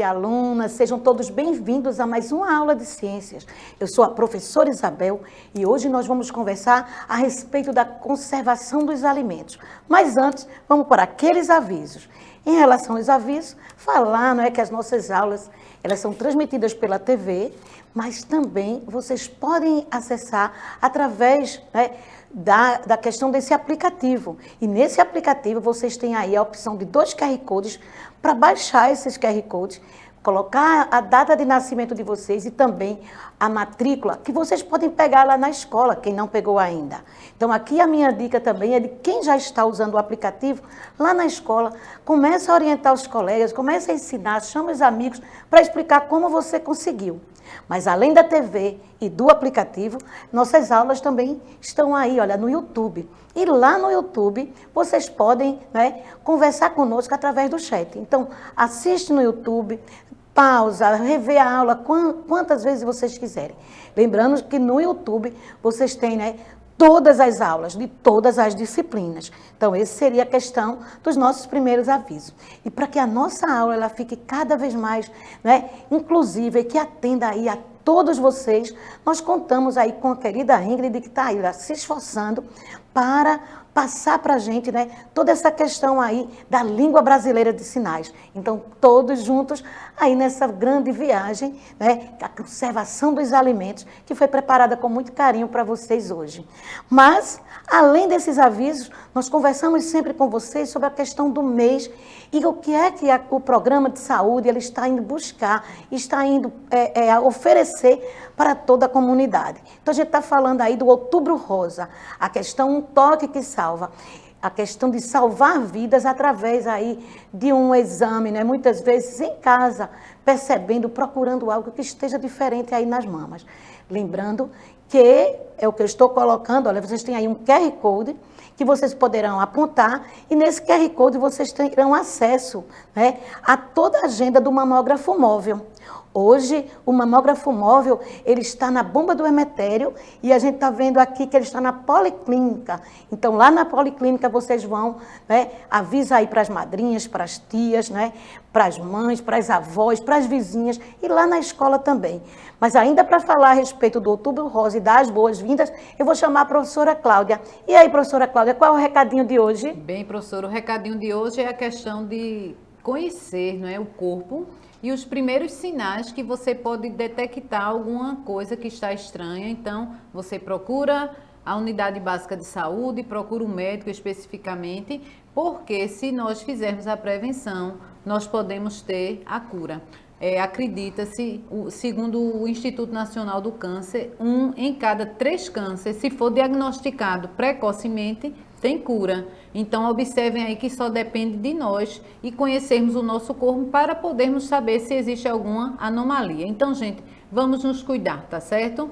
e alunas, sejam todos bem-vindos a mais uma aula de ciências. Eu sou a professora Isabel e hoje nós vamos conversar a respeito da conservação dos alimentos. Mas antes, vamos para aqueles avisos. Em relação aos avisos, falar, não é, que as nossas aulas elas são transmitidas pela TV, mas também vocês podem acessar através, né, da questão desse aplicativo. E nesse aplicativo vocês têm aí a opção de 2 QR Codes para baixar esses QR Codes, colocar a data de nascimento de vocês e também a matrícula, que vocês podem pegar lá na escola, quem não pegou ainda. Então, aqui a minha dica também é de quem já está usando o aplicativo, lá na escola, comece a orientar os colegas, comece a ensinar, chama os amigos para explicar como você conseguiu. Mas além da TV e do aplicativo, nossas aulas também estão aí, olha, no YouTube. E lá no YouTube, vocês podem, né, conversar conosco através do chat. Então, assiste no YouTube, pausa, rever a aula quantas vezes vocês quiserem. Lembrando que no YouTube vocês têm, né, todas as aulas de todas as disciplinas. Então, essa seria a questão dos nossos primeiros avisos. E para que a nossa aula ela fique cada vez mais, né, inclusiva e que atenda aí a todos vocês, nós contamos aí com a querida Ingrid, que está aí se esforçando para passar para a gente, né, toda essa questão aí da língua brasileira de sinais. Então, todos juntos aí nessa grande viagem, né, a conservação dos alimentos, que foi preparada com muito carinho para vocês hoje. Mas, além desses avisos, nós conversamos sempre com vocês sobre a questão do mês e o que é que o programa de saúde ele está indo buscar, está indo oferecer para toda a comunidade. Então, a gente está falando aí do Outubro Rosa, a questão Um Toque que Salva, a questão de salvar vidas através aí de um exame, né? Muitas vezes em casa, percebendo, procurando algo que esteja diferente aí nas mamas. Lembrando que é o que eu estou colocando, olha, vocês têm aí um QR Code que vocês poderão apontar e nesse QR Code vocês terão acesso, né, a toda a agenda do mamógrafo móvel. Hoje, o mamógrafo móvel, ele está na bomba do Emetério e a gente está vendo aqui que ele está na Policlínica. Então, lá na Policlínica, vocês vão, né, avisa aí para as madrinhas, para as tias, né, para as mães, para as avós, para as vizinhas e lá na escola também. Mas ainda para falar a respeito do Outubro Rosa e dar as boas-vindas, eu vou chamar a professora Cláudia. E aí, professora Cláudia, qual é o recadinho de hoje? Bem, professora, o recadinho de hoje é a questão de conhecer, não é, o corpo e os primeiros sinais que você pode detectar alguma coisa que está estranha. Então, você procura a unidade básica de saúde, procura um médico especificamente, porque se nós fizermos a prevenção, nós podemos ter a cura. Acredita-se, segundo o Instituto Nacional do Câncer, 1 em cada 3 cânceres, se for diagnosticado precocemente, tem cura. Então, observem aí que só depende de nós e conhecermos o nosso corpo para podermos saber se existe alguma anomalia. Então, gente, vamos nos cuidar, tá certo?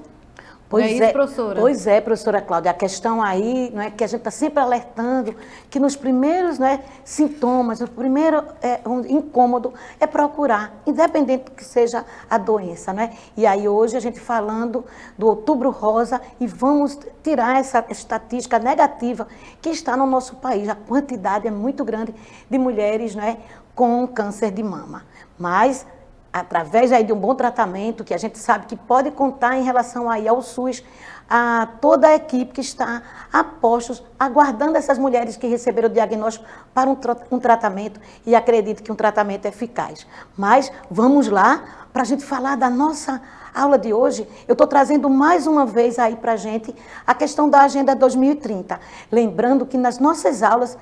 Pois não é isso, professora? Pois é, professora Cláudia, a questão aí, não é, que a gente está sempre alertando que nos primeiros, né, sintomas, o primeiro um incômodo é procurar, independente que seja a doença, né? E aí hoje a gente falando do Outubro Rosa e vamos tirar essa estatística negativa que está no nosso país. A quantidade é muito grande de mulheres, né, com câncer de mama. Mas através aí de um bom tratamento, que a gente sabe que pode contar em relação aí ao SUS, a toda a equipe que está a postos, aguardando essas mulheres que receberam o diagnóstico para um tratamento e acredito que um tratamento eficaz. Mas vamos lá para a gente falar da nossa aula de hoje. Eu estou trazendo mais uma vez aí para a gente a questão da Agenda 2030. Lembrando que nas nossas aulas,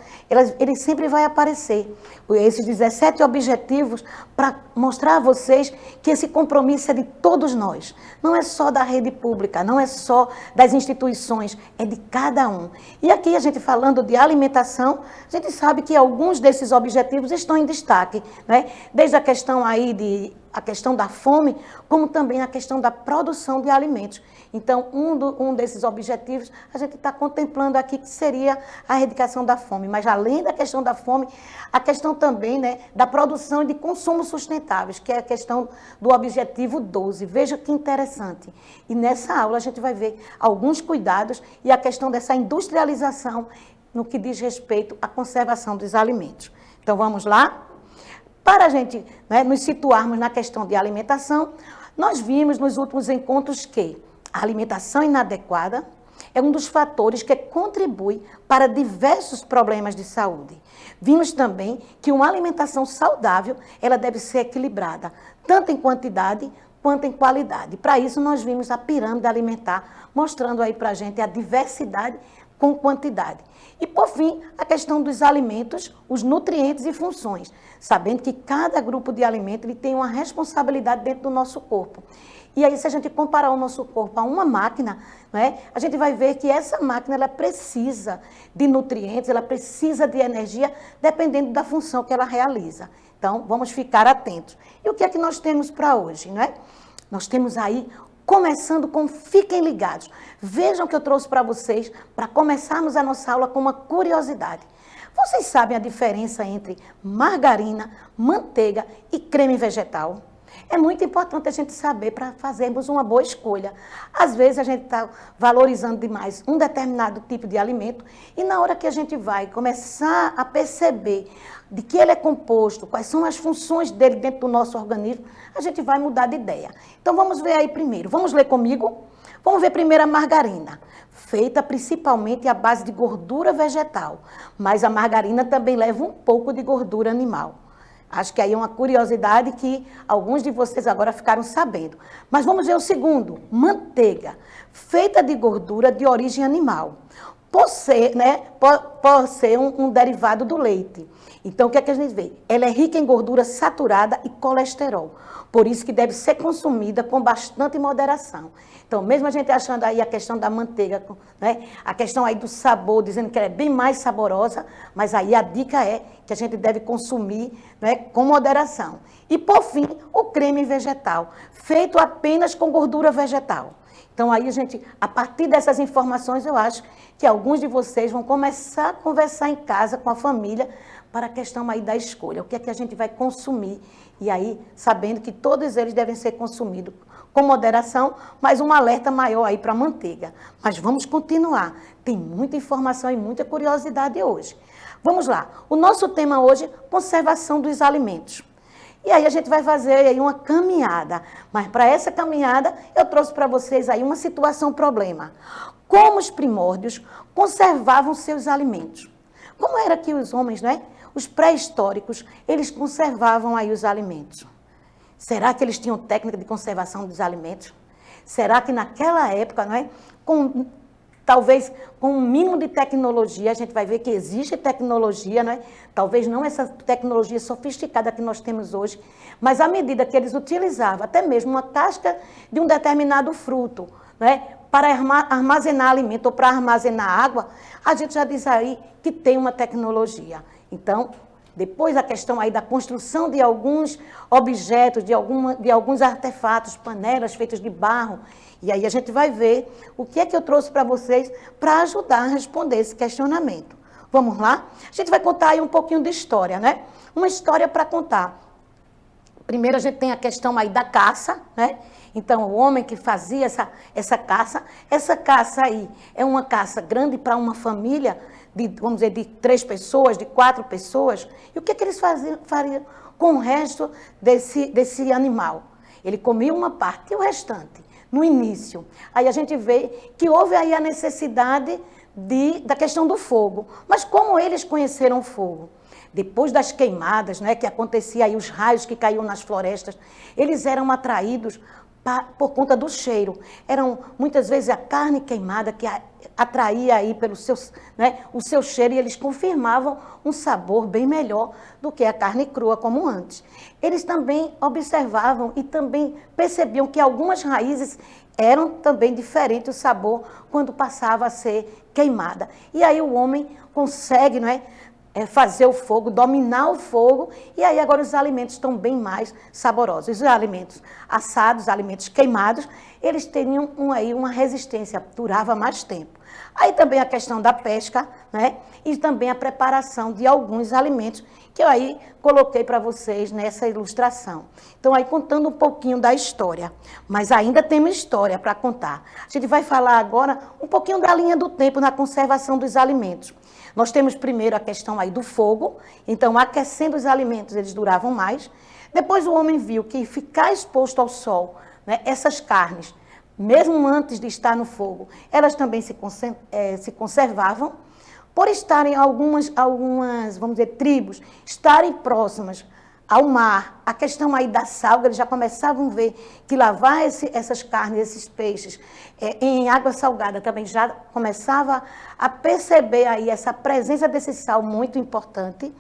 ele sempre vai aparecer esses 17 objetivos para mostrar a vocês que esse compromisso é de todos nós. Não é só da rede pública, não é só das instituições, é de cada um. E aqui a gente falando de alimentação, a gente sabe que alguns desses objetivos estão em destaque, né? Desde a questão aí a questão da fome, como também a questão da produção de alimentos. Então, um desses objetivos, a gente está contemplando aqui que seria a erradicação da fome. Mas, além da questão da fome, a questão também, né, da produção e de consumo sustentáveis, que é a questão do objetivo 12. Veja que interessante. E nessa aula a gente vai ver alguns cuidados e a questão dessa industrialização no que diz respeito à conservação dos alimentos. Então, vamos lá? para a gente, né, nos situarmos na questão de alimentação, nós vimos nos últimos encontros que a alimentação inadequada é um dos fatores que contribui para diversos problemas de saúde. Vimos também que uma alimentação saudável, ela deve ser equilibrada, tanto em quantidade quanto em qualidade. Para isso, nós vimos a pirâmide alimentar, mostrando aí para a gente a diversidade com quantidade. E, por fim, a questão dos alimentos, os nutrientes e funções, sabendo que cada grupo de alimento ele tem uma responsabilidade dentro do nosso corpo. E aí, se a gente comparar o nosso corpo a uma máquina, né, a gente vai ver que essa máquina ela precisa de nutrientes, ela precisa de energia, dependendo da função que ela realiza. Então, vamos ficar atentos. E o que é que nós temos para hoje, não é? Nós temos aí, começando com Fiquem Ligados. Vejam o que eu trouxe para vocês, para começarmos a nossa aula com uma curiosidade. Vocês sabem a diferença entre margarina, manteiga e creme vegetal? É muito importante a gente saber para fazermos uma boa escolha. Às vezes a gente está valorizando demais um determinado tipo de alimento e na hora que a gente vai começar a perceber de que ele é composto, quais são as funções dele dentro do nosso organismo, a gente vai mudar de ideia. Então vamos ver aí primeiro. Vamos ler comigo? Vamos ver primeiro a margarina, feita principalmente à base de gordura vegetal, mas a margarina também leva um pouco de gordura animal. Acho que aí é uma curiosidade que alguns de vocês agora ficaram sabendo. Mas vamos ver o segundo, manteiga, feita de gordura de origem animal, por ser um derivado do leite. Então, o que é que a gente vê? Ela é rica em gordura saturada e colesterol, por isso que deve ser consumida com bastante moderação. Então, mesmo a gente achando aí a questão da manteiga, né, a questão aí do sabor, dizendo que ela é bem mais saborosa, mas aí a dica é que a gente deve consumir, né, com moderação. E, por fim, o creme vegetal, feito apenas com gordura vegetal. Então, aí a partir dessas informações, eu acho que alguns de vocês vão começar a conversar em casa com a família para a questão aí da escolha. O que é que a gente vai consumir? E aí, sabendo que todos eles devem ser consumidos com moderação, mas um alerta maior aí para a manteiga. Mas vamos continuar. Tem muita informação e muita curiosidade hoje. Vamos lá. O nosso tema hoje, conservação dos alimentos. E aí a gente vai fazer aí uma caminhada. Mas para essa caminhada, eu trouxe para vocês aí uma situação problema. Como os primórdios conservavam seus alimentos? Como era que os homens, né? Os pré-históricos, eles conservavam aí os alimentos. Será que eles tinham técnica de conservação dos alimentos? Será que naquela época, não é, talvez com um mínimo de tecnologia, a gente vai ver que existe tecnologia, não é? Talvez não essa tecnologia sofisticada que nós temos hoje, mas à medida que eles utilizavam até mesmo uma casca de um determinado fruto, não é, para armazenar alimento ou para armazenar água, a gente já diz aí que tem uma tecnologia. Então, depois a questão aí da construção de alguns objetos, de alguns artefatos, panelas feitas de barro. E aí a gente vai ver o que é que eu trouxe para vocês para ajudar a responder esse questionamento. Vamos lá? A gente vai contar aí um pouquinho de história, né? Uma história para contar. Primeiro a gente tem a questão aí da caça, né? Então, o homem que fazia essa caça aí é uma caça grande para uma família, vamos dizer, de 3 pessoas, de 4 pessoas. E o que eles fariam com o resto desse animal? Ele comia uma parte e o restante, no início. Aí a gente vê que houve aí a necessidade da questão do fogo. Mas como eles conheceram o fogo? Depois das queimadas, né, que acontecia aí, os raios que caíam nas florestas, eles eram atraídos por conta do cheiro. Eram muitas vezes a carne queimada que atraía aí pelo o seu cheiro e eles confirmavam um sabor bem melhor do que a carne crua como antes. Eles também observavam e também percebiam que algumas raízes eram também diferentes o sabor quando passava a ser queimada. E aí o homem consegue, não é, fazer o fogo, dominar o fogo, e aí agora os alimentos estão bem mais saborosos. Os alimentos assados, os alimentos queimados, eles teriam aí uma resistência, durava mais tempo. Aí também a questão da pesca, né? E também a preparação de alguns alimentos, que eu aí coloquei para vocês nessa ilustração. Então, aí contando um pouquinho da história, mas ainda temos história para contar. A gente vai falar agora um pouquinho da linha do tempo na conservação dos alimentos. Nós temos primeiro a questão aí do fogo, então aquecendo os alimentos eles duravam mais. Depois o homem viu que ficar exposto ao sol, né, essas carnes, mesmo antes de estar no fogo, elas também se conservavam. Por estarem algumas, vamos dizer, tribos, estarem próximas ao mar, a questão aí da salga, eles já começavam a ver que lavar essas carnes, esses peixes, em água salgada também já começava a perceber aí essa presença desse sal muito importante,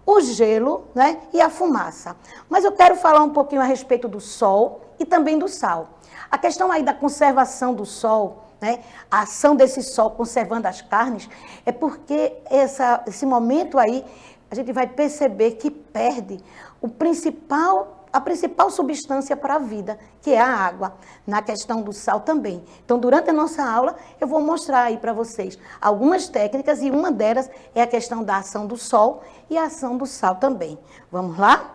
o gelo, né, e a fumaça. Mas eu quero falar um pouquinho a respeito do sol e também do sal. A questão aí da conservação do sol, né, a ação desse sol conservando as carnes, é porque esse momento aí, a gente vai perceber que perde a principal substância para a vida, que é a água, na questão do sal também. Então, durante a nossa aula, eu vou mostrar aí para vocês algumas técnicas, e uma delas é a questão da ação do sol e a ação do sal também. Vamos lá?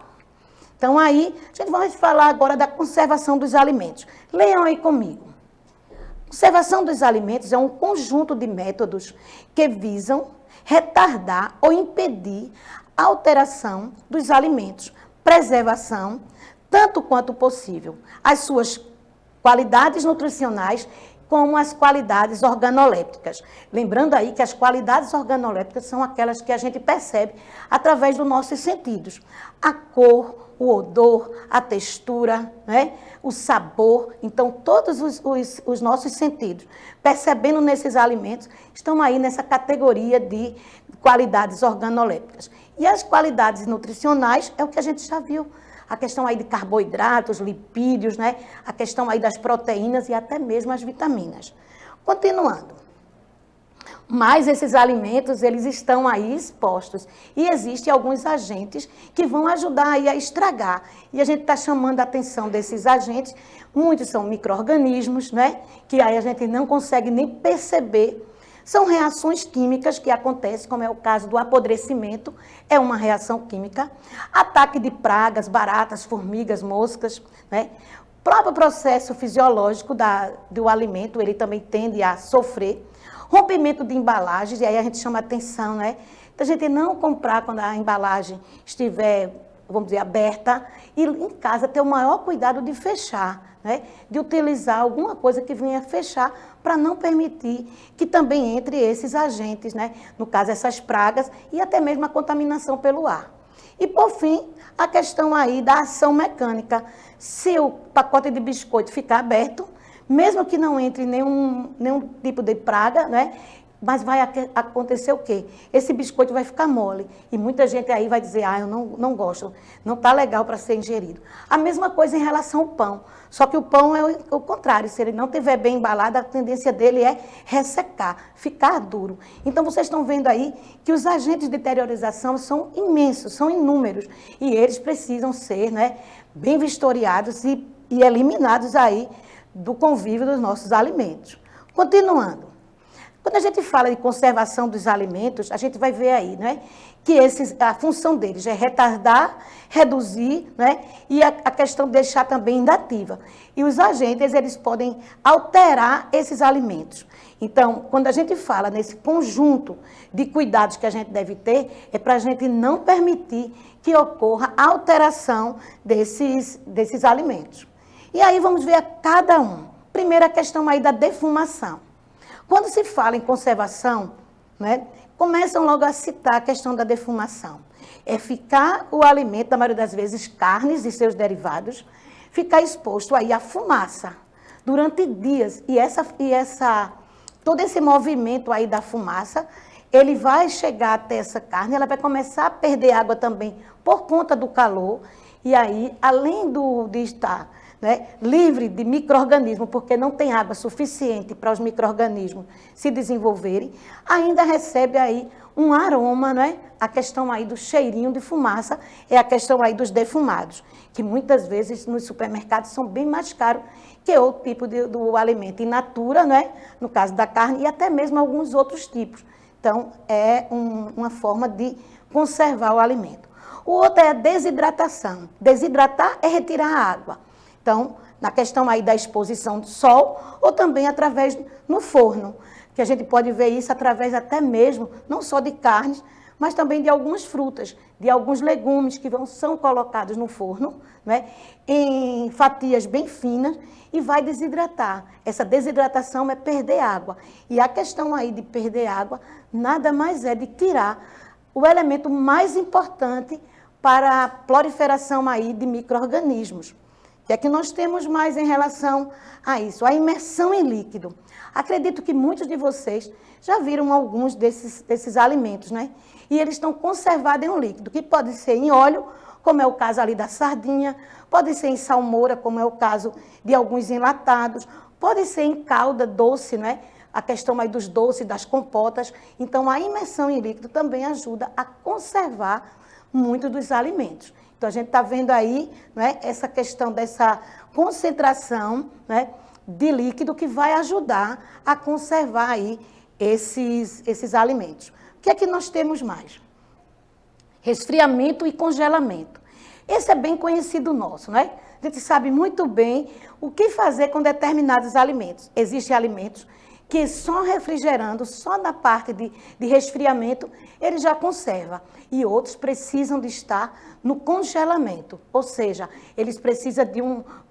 Então, aí, a gente vai falar agora da conservação dos alimentos. Leiam aí comigo. Conservação dos alimentos é um conjunto de métodos que visam retardar ou impedir a alteração dos alimentos, preservação, tanto quanto possível, as suas qualidades nutricionais como as qualidades organolépticas. Lembrando aí que as qualidades organolépticas são aquelas que a gente percebe através dos nossos sentidos. A cor, o odor, a textura, né? O sabor. Então, todos os nossos sentidos, percebendo nesses alimentos, estão aí nessa categoria de qualidades organolépticas. E as qualidades nutricionais é o que a gente já viu. A questão aí de carboidratos, lipídios, né? A questão aí das proteínas e até mesmo as vitaminas. Continuando. Mas esses alimentos, eles estão aí expostos. E existem alguns agentes que vão ajudar aí a estragar. E a gente está chamando a atenção desses agentes. Muitos são micro-organismos, né? Que aí a gente não consegue nem perceber. São reações químicas que acontecem, como é o caso do apodrecimento, é uma reação química. Ataque de pragas, baratas, formigas, moscas, né? O próprio processo fisiológico do alimento, ele também tende a sofrer. Rompimento de embalagens, e aí a gente chama atenção, né? Da gente não comprar quando a embalagem estiver, vamos dizer, aberta, e em casa ter o maior cuidado de fechar, né? De utilizar alguma coisa que venha fechar para não permitir que também entre esses agentes, né? No caso, essas pragas e até mesmo a contaminação pelo ar. E, por fim, a questão aí da ação mecânica. Se o pacote de biscoito ficar aberto, mesmo que não entre nenhum tipo de praga, né? Mas vai acontecer o quê? Esse biscoito vai ficar mole. E muita gente aí vai dizer, eu não gosto, não está legal para ser ingerido. A mesma coisa em relação ao pão. Só que o pão é o contrário. Se ele não estiver bem embalado, a tendência dele é ressecar, ficar duro. Então, vocês estão vendo aí que os agentes de deteriorização são imensos, são inúmeros. E eles precisam ser, né, bem vistoriados e eliminados aí do convívio dos nossos alimentos. Continuando. Quando a gente fala de conservação dos alimentos, a gente vai ver aí, né, que a função deles é retardar, reduzir, né, e a questão de deixar também inativa. E os agentes, eles podem alterar esses alimentos. Então, quando a gente fala nesse conjunto de cuidados que a gente deve ter, é para a gente não permitir que ocorra alteração desses alimentos. E aí vamos ver a cada um. Primeiro, a questão aí da defumação. Quando se fala em conservação, né, começam logo a citar a questão da defumação. É ficar o alimento, na maioria das vezes, carnes e seus derivados, ficar exposto aí à fumaça durante dias. E todo esse movimento aí da fumaça, ele vai chegar até essa carne, ela vai começar a perder água também por conta do calor. E aí, além de estar, né, livre de micro-organismos, porque não tem água suficiente para os micro-organismos se desenvolverem, ainda recebe aí um aroma, né? A questão aí do cheirinho de fumaça é a questão aí dos defumados, que muitas vezes nos supermercados são bem mais caros que outro tipo do alimento in natura, né? No caso da carne, e até mesmo alguns outros tipos. Então, é uma forma de conservar o alimento. O outro é a desidratação. Desidratar é retirar a água. Então, na questão aí da exposição do sol, ou também através no forno. que a gente pode ver isso através até mesmo, não só de carnes, mas também de algumas frutas, de alguns legumes que são colocados no forno, né, em fatias bem finas e vai desidratar. Essa desidratação é perder água. E a questão aí de perder água nada mais é de tirar o elemento mais importante para a proliferação aí de micro-organismos. O que é que nós temos mais em relação a isso? A imersão em líquido. Acredito que muitos de vocês já viram alguns desses alimentos, né? E eles estão conservados em um líquido, que pode ser em óleo, como é o caso ali da sardinha, pode ser em salmoura, como é o caso de alguns enlatados, pode ser em calda doce, né? A questão aí dos doces, das compotas. Então, a imersão em líquido também ajuda a conservar muito dos alimentos. Então, a gente está vendo aí, né, essa questão dessa concentração, né, de líquido que vai ajudar a conservar aí esses alimentos. O que é que nós temos mais? Resfriamento e congelamento. Esse é bem conhecido nosso, né? A gente sabe muito bem o que fazer com determinados alimentos. Existem alimentos que só refrigerando, só na parte de resfriamento, ele já conserva. E outros precisam de estar no congelamento. Ou seja, eles precisam de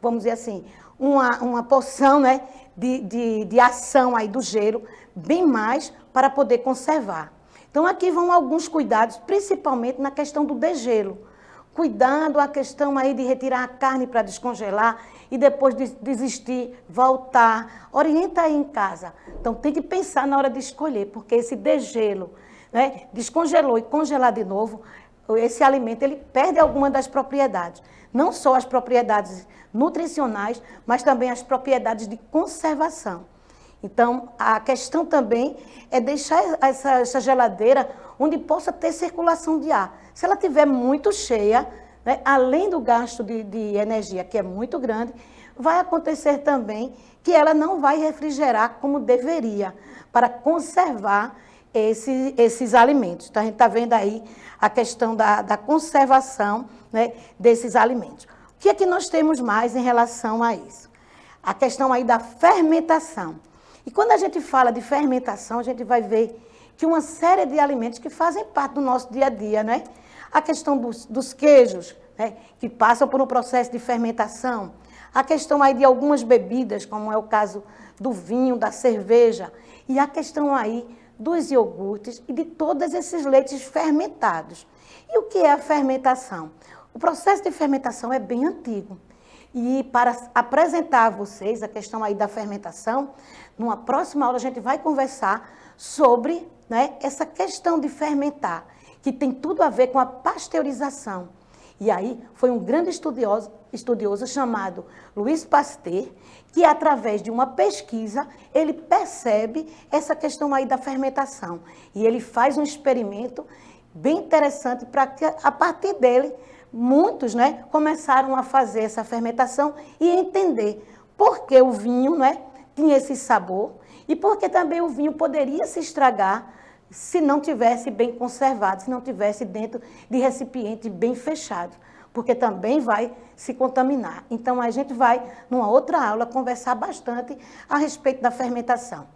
vamos dizer assim, uma porção, né, de ação aí do gelo, bem mais para poder conservar. Então, aqui vão alguns cuidados, principalmente na questão do degelo. Cuidando a questão aí de retirar a carne para descongelar e depois de desistir, voltar. Orienta aí em casa. Então, tem que pensar na hora de escolher, porque esse degelo, né, descongelou e congelar de novo, esse alimento ele perde alguma das propriedades. Não só as propriedades nutricionais, mas também as propriedades de conservação. Então, a questão também é deixar essa geladeira onde possa ter circulação de ar. Se ela estiver muito cheia, né, além do gasto de energia, que é muito grande, vai acontecer também que ela não vai refrigerar como deveria, para conservar esses alimentos. Então, a gente está vendo aí a questão da conservação, né, desses alimentos. O que é que nós temos mais em relação a isso? A questão aí da fermentação. E quando a gente fala de fermentação, a gente vai ver que uma série de alimentos que fazem parte do nosso dia a dia, né? A questão dos queijos, né, que passam por um processo de fermentação. A questão aí de algumas bebidas, como é o caso do vinho, da cerveja. E a questão aí dos iogurtes e de todos esses leites fermentados. E o que é a fermentação? O processo de fermentação é bem antigo. E para apresentar a vocês a questão aí da fermentação, numa próxima aula a gente vai conversar sobre, né, essa questão de fermentar, que tem tudo a ver com a pasteurização. E aí foi um grande estudioso chamado Louis Pasteur, que através de uma pesquisa, ele percebe essa questão aí da fermentação. E ele faz um experimento bem interessante para que, a partir dele, muitos, né, começaram a fazer essa fermentação e entender por que o vinho, né, tinha esse sabor e por que também o vinho poderia se estragar se não tivesse bem conservado, se não tivesse dentro de recipiente bem fechado, porque também vai se contaminar. Então, a gente vai, numa outra aula, conversar bastante a respeito da fermentação.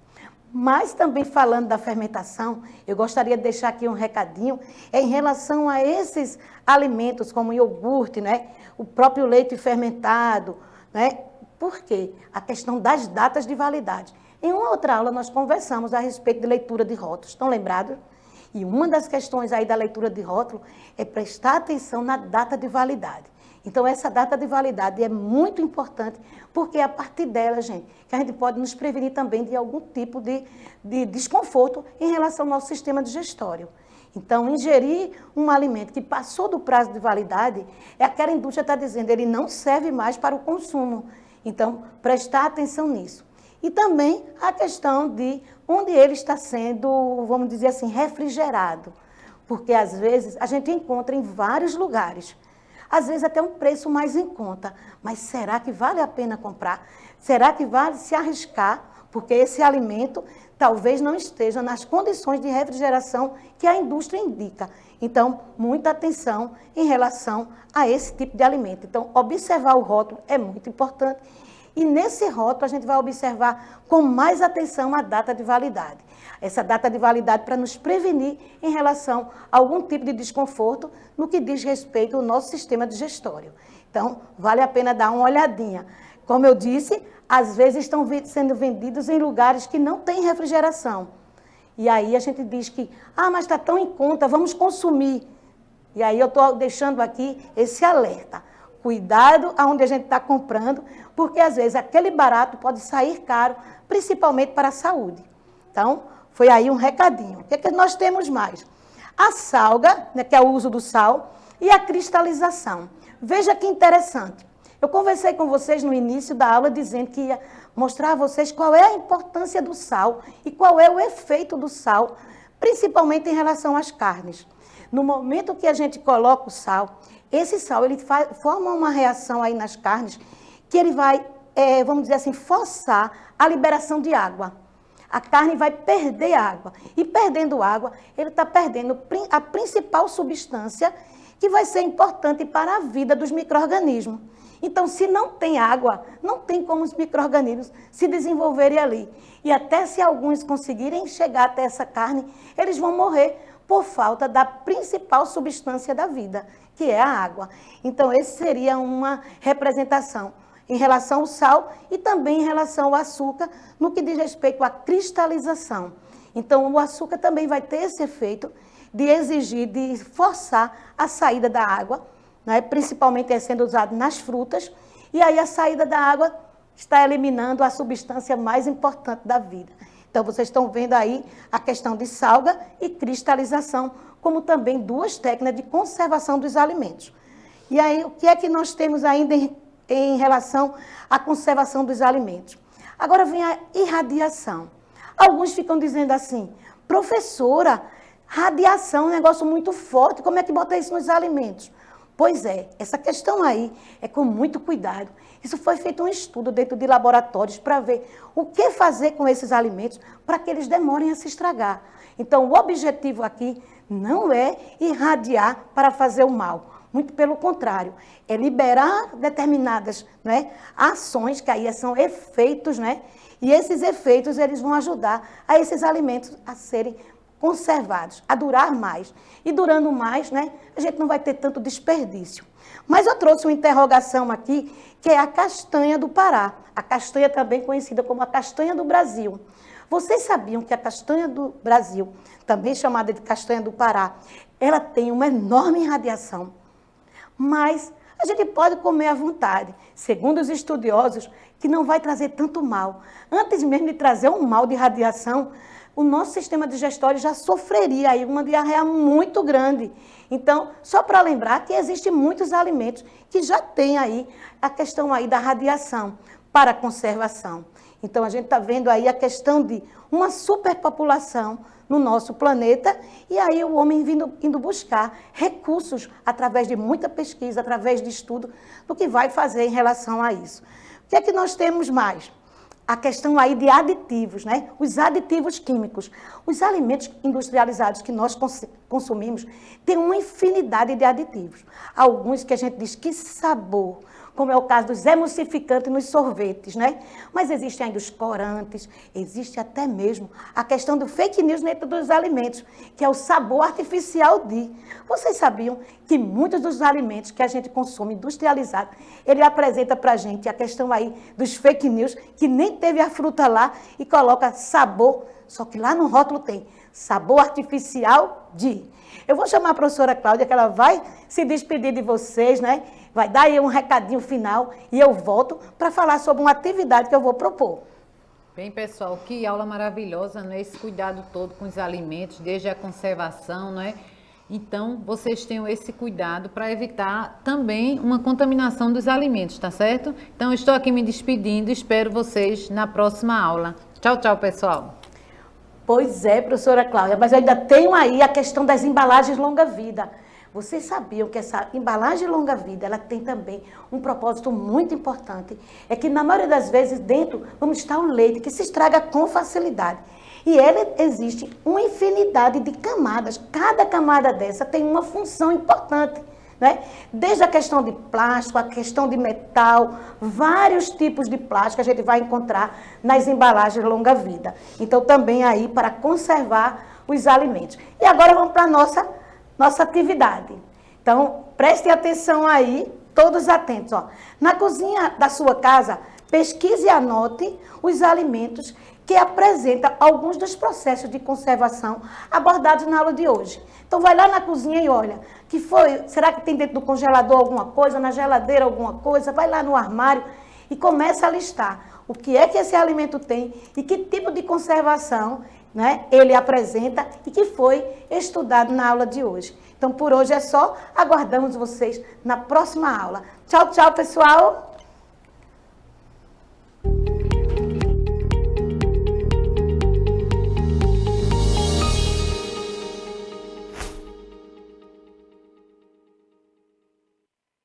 Mas também falando da fermentação, eu gostaria de deixar aqui um recadinho em relação a esses alimentos como iogurte, né? O próprio leite fermentado, né? Por quê? A questão das datas de validade. Em uma outra aula nós conversamos a respeito de leitura de rótulos, estão lembrados? E uma das questões aí da leitura de rótulo é prestar atenção na data de validade. Então, essa data de validade é muito importante, porque é a partir dela, gente, que a gente pode nos prevenir também de algum tipo de desconforto em relação ao nosso sistema digestório. Então, ingerir um alimento que passou do prazo de validade, é aquela indústria está dizendo, ele não serve mais para o consumo. Então, prestar atenção nisso. E também a questão de onde ele está sendo, vamos dizer assim, refrigerado. Porque, às vezes, a gente encontra em vários lugares. Às vezes até um preço mais em conta. Mas será que vale a pena comprar? Será que vale se arriscar? Porque esse alimento talvez não esteja nas condições de refrigeração que a indústria indica. Então, muita atenção em relação a esse tipo de alimento. Então, observar o rótulo é muito importante. E nesse rótulo a gente vai observar com mais atenção a data de validade. Essa data de validade para nos prevenir em relação a algum tipo de desconforto no que diz respeito ao nosso sistema digestório. Então, vale a pena dar uma olhadinha. Como eu disse, às vezes estão sendo vendidos em lugares que não têm refrigeração. E aí a gente diz que, mas está tão em conta, vamos consumir. E aí eu estou deixando aqui esse alerta. Cuidado aonde a gente está comprando, porque às vezes aquele barato pode sair caro, principalmente para a saúde. Então, foi aí um recadinho. O que é que nós temos mais? A salga, né, que é o uso do sal, e a cristalização. Veja que interessante. Eu conversei com vocês no início da aula dizendo que ia mostrar a vocês qual é a importância do sal e qual é o efeito do sal, principalmente em relação às carnes. No momento que a gente coloca o sal, esse sal ele forma uma reação aí nas carnes que ele vai, vamos dizer assim, forçar a liberação de água. A carne vai perder água. E perdendo água, ele está perdendo a principal substância que vai ser importante para a vida dos micro-organismos. Então, se não tem água, não tem como os micro-organismos se desenvolverem ali. E até se alguns conseguirem chegar até essa carne, eles vão morrer por falta da principal substância da vida, que é a água. Então, essa seria uma representação em relação ao sal e também em relação ao açúcar, no que diz respeito à cristalização. Então, o açúcar também vai ter esse efeito de exigir, de forçar a saída da água, né, principalmente sendo usado nas frutas, e aí a saída da água está eliminando a substância mais importante da vida. Então, vocês estão vendo aí a questão de salga e cristalização, como também duas técnicas de conservação dos alimentos. E aí, o que é que nós temos ainda em relação à conservação dos alimentos? Agora vem a irradiação. Alguns ficam dizendo assim, professora, radiação é um negócio muito forte, como é que bota isso nos alimentos? Pois é, essa questão aí é com muito cuidado. Isso foi feito um estudo dentro de laboratórios para ver o que fazer com esses alimentos para que eles demorem a se estragar. Então, o objetivo aqui não é irradiar para fazer o mal. Muito pelo contrário, é liberar determinadas, né, ações, que aí são efeitos, né? E esses efeitos eles vão ajudar a esses alimentos a serem conservados, a durar mais. E durando mais, né, a gente não vai ter tanto desperdício. Mas eu trouxe uma interrogação aqui, que é a castanha do Pará. A castanha também conhecida como a castanha do Brasil. Vocês sabiam que a castanha do Brasil, também chamada de castanha do Pará, ela tem uma enorme radiação, mas a gente pode comer à vontade, segundo os estudiosos, que não vai trazer tanto mal. Antes mesmo de trazer um mal de radiação, o nosso sistema digestório já sofreria aí uma diarreia muito grande. Então, só para lembrar que existem muitos alimentos que já têm aí a questão aí da radiação para a conservação. Então, a gente está vendo aí a questão de uma superpopulação no nosso planeta e aí o homem indo buscar recursos através de muita pesquisa, através de estudo, do que vai fazer em relação a isso. O que é que nós temos mais? A questão aí de aditivos, né? Os aditivos químicos. Os alimentos industrializados que nós consumimos têm uma infinidade de aditivos. Alguns que a gente diz que sabor, como é o caso dos emulsificantes nos sorvetes, né? Mas existem ainda os corantes, existe até mesmo a questão do fake news dentro dos alimentos, que é o sabor artificial de. Vocês sabiam que muitos dos alimentos que a gente consome industrializado, ele apresenta para a gente a questão aí dos fake news, que nem teve a fruta lá e coloca sabor, só que lá no rótulo tem sabor artificial de. Eu vou chamar a professora Cláudia, que ela vai se despedir de vocês, né? Vai dar aí um recadinho final e eu volto para falar sobre uma atividade que eu vou propor. Bem, pessoal, que aula maravilhosa, não é? Esse cuidado todo com os alimentos, desde a conservação, não é? Então, vocês tenham esse cuidado para evitar também uma contaminação dos alimentos, tá certo? Então, eu estou aqui me despedindo, espero vocês na próxima aula. Tchau, tchau, pessoal. Pois é, professora Cláudia, mas eu ainda tenho aí a questão das embalagens longa-vida. Vocês sabiam que essa embalagem longa-vida, ela tem também um propósito muito importante, é que na maioria das vezes dentro vamos estar o leite, que se estraga com facilidade. E ela existe uma infinidade de camadas, cada camada dessa tem uma função importante né? Desde a questão de plástico, a questão de metal, vários tipos de plástico a gente vai encontrar nas embalagens longa-vida. Então, também aí para conservar os alimentos. E agora vamos para a nossa atividade. Então, prestem atenção aí, todos atentos. Ó. Na cozinha da sua casa, pesquise e anote os alimentos que apresentam alguns dos processos de conservação abordados na aula de hoje. Então, vai lá na cozinha e olha, será que tem dentro do congelador alguma coisa, na geladeira alguma coisa? Vai lá no armário e começa a listar o que é que esse alimento tem e que tipo de conservação, né, ele apresenta e que foi estudado na aula de hoje. Então, por hoje é só. Aguardamos vocês na próxima aula. Tchau, tchau, pessoal!